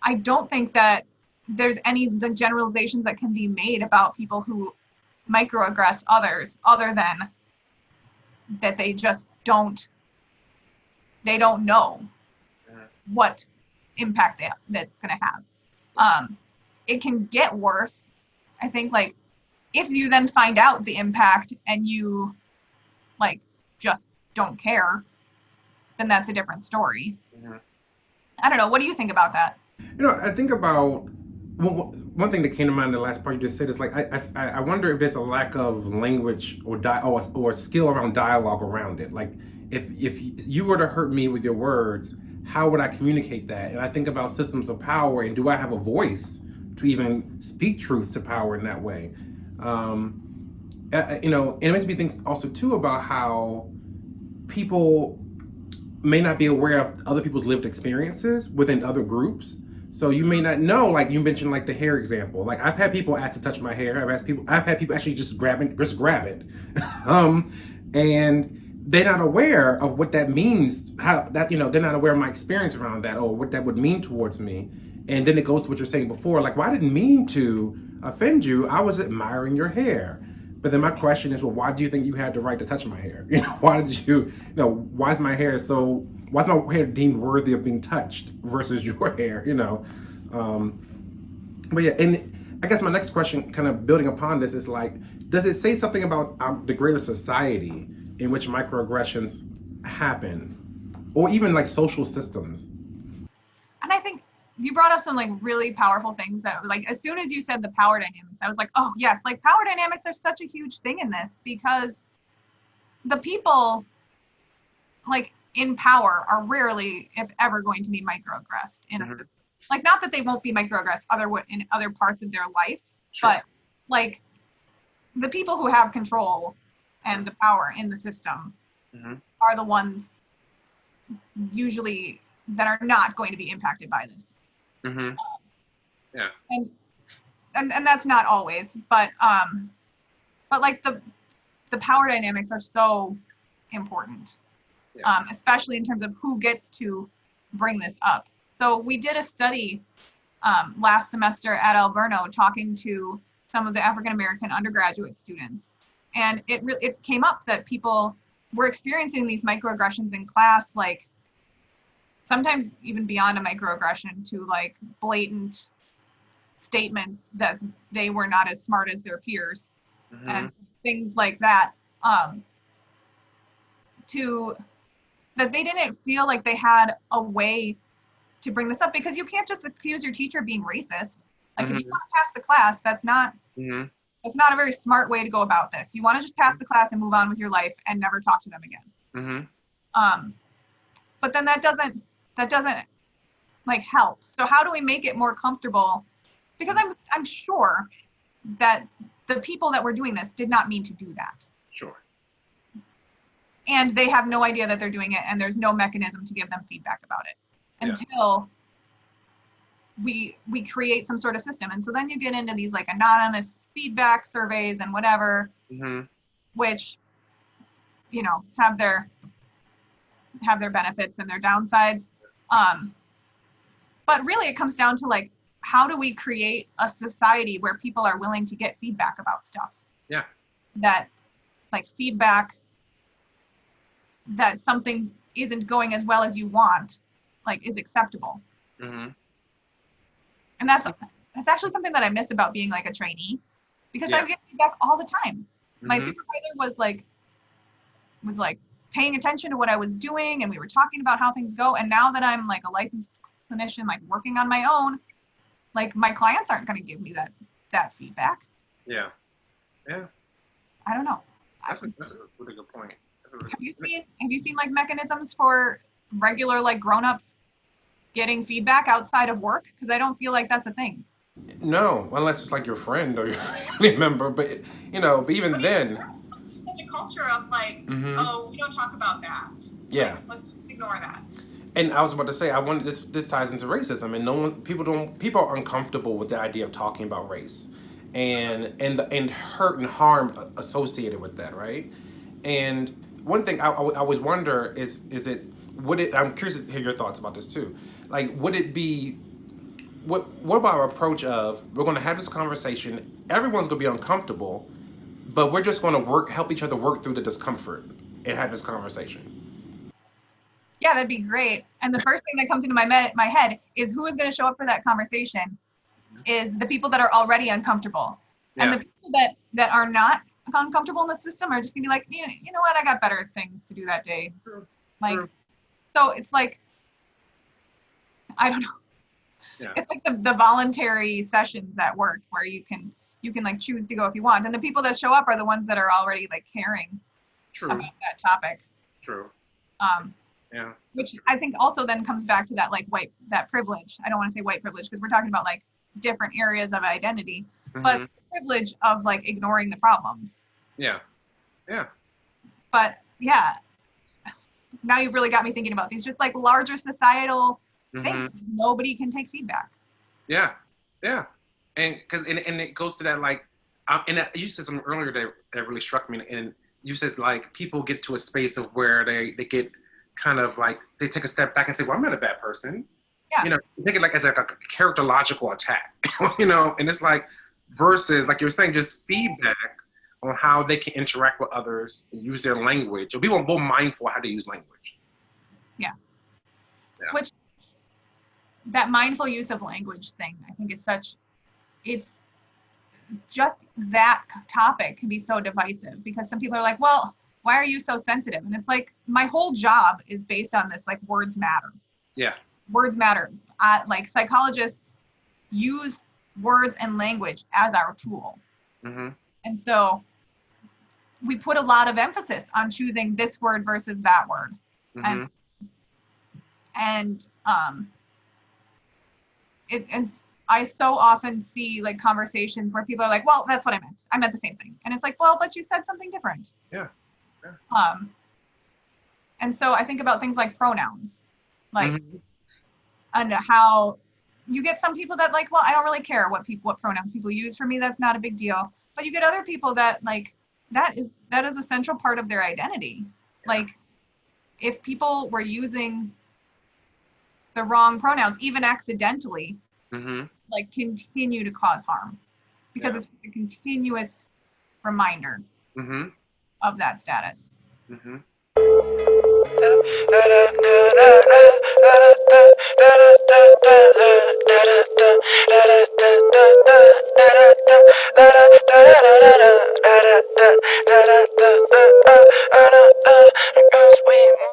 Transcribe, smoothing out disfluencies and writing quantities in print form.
I don't think that there's any generalizations that can be made about people who microaggress others other than that they don't know what impact that's going to have. It can get worse. I think like if you then find out the impact and you like just don't care, then that's a different story. I don't know. What do you think about that? I think about one thing that came to mind in the last part you just said is like I wonder if there's a lack of language or skill around dialogue around it. Like if you were to hurt me with your words, how would I communicate that? And I think about systems of power and do I have a voice to even speak truth to power in that way? And it makes me think also too about how people may not be aware of other people's lived experiences within other groups. So you may not know, like you mentioned, like the hair example. Like I've had people ask to touch my hair. I've had people actually just grab it, and they're not aware of what that means. How that they're not aware of my experience around that or what that would mean towards me. And then it goes to what you're saying before. Like, well, I didn't mean to offend you. I was admiring your hair. But then my question is, well, why do you think you had the right to touch my hair? Why did why is my hair why is my hair deemed worthy of being touched versus your hair? But yeah, and I guess my next question, kind of building upon this, is like, does it say something about the greater society in which microaggressions happen, or even like social systems? And I think you brought up some like really powerful things that like as soon as you said the power dynamics, I was like, oh yes, like power dynamics are such a huge thing in this because the people like in power are rarely, if ever, going to be microaggressed in a system. Like not that they won't be microaggressed in other parts of their life, Sure. but like the people who have control and the power in the system are the ones usually that are not going to be impacted by this. Yeah. And that's not always, but like the power dynamics are so important, especially in terms of who gets to bring this up. So we did a study last semester at Alverno talking to some of the African American undergraduate students, and it came up that people were experiencing these microaggressions in class, like sometimes even beyond a microaggression to like blatant statements that they were not as smart as their peers and things like that, to that they didn't feel like they had a way to bring this up because you can't just accuse your teacher of being racist. Like if you want to pass the class, that's not a very smart way to go about this. You want to just pass the class and move on with your life and never talk to them again. But then that doesn't like help. So how do we make it more comfortable? Because I'm sure that the people that were doing this did not mean to do that. Sure. And they have no idea that they're doing it, and there's no mechanism to give them feedback about it until we create some sort of system. And so then you get into these like anonymous feedback surveys and whatever, which have their benefits and their downsides. But really it comes down to like, how do we create a society where people are willing to get feedback about stuff? Yeah. That like feedback that something isn't going as well as you want, like is acceptable. And that's actually something that I miss about being like a trainee, because I get feedback all the time. My supervisor was like paying attention to what I was doing, and we were talking about how things go. And now that I'm like a licensed clinician, like working on my own, like my clients aren't going to give me that feedback. Yeah. I don't know. That's a really good point. Have you seen like mechanisms for regular like grown-ups getting feedback outside of work? Because I don't feel like that's a thing. No, unless it's like your friend or your family member. But but even then, There's such a culture of like, oh, we don't talk about that. Yeah. Like, let's ignore that. And I was about to say, I wanted this ties into racism, and people are uncomfortable with the idea of talking about race. and hurt and harm associated with that, right? And one thing I always wonder is it would it I'm curious to hear your thoughts about this too. Like, would it be what about our approach of we're going to have this conversation, everyone's going to be uncomfortable, but we're just going to help each other work through the discomfort and have this conversation. Yeah, that'd be great. And the first thing that comes into my head is who is going to show up for that conversation is the people that are already uncomfortable. And the people that are not uncomfortable in the system are just gonna be like, you know what, I got better things to do that day. Like, so it's like, I don't know. Yeah. It's like the voluntary sessions at work where you can like choose to go if you want. And the people that show up are the ones that are already like caring about that topic. True. Yeah. Which I think also then comes back to that like that privilege. I don't want to say white privilege because we're talking about like different areas of identity, but the privilege of like ignoring the problems. Yeah. Yeah. But yeah, now you've really got me thinking about these just like larger societal things. Nobody can take feedback. Yeah. Yeah. And it goes to that like, you said something earlier that really struck me, and you said like people get to a space of where they get kind of like they take a step back and say, well, I'm not a bad person. Yeah. You know, take it like as like a characterological attack, you know, and it's like versus like you're saying, just feedback on how they can interact with others and use their language. Or be more mindful how to use language. Yeah. Which that mindful use of language thing, I think is it's just that topic can be so divisive because some people are like, well, why are you so sensitive? And it's like, my whole job is based on this, like words matter. Yeah. Words matter. Like psychologists use words and language as our tool. And so we put a lot of emphasis on choosing this word versus that word. And I so often see like conversations where people are like, well, that's what I meant. I meant the same thing. And it's like, well, but you said something different. Yeah. And so I think about things like pronouns, like, and how you get some people that like, well, I don't really care what pronouns people use. For me, that's not a big deal. But you get other people that like, that is a central part of their identity. Like, if people were using the wrong pronouns, even accidentally, like continue to cause harm because it's a continuous reminder of that status.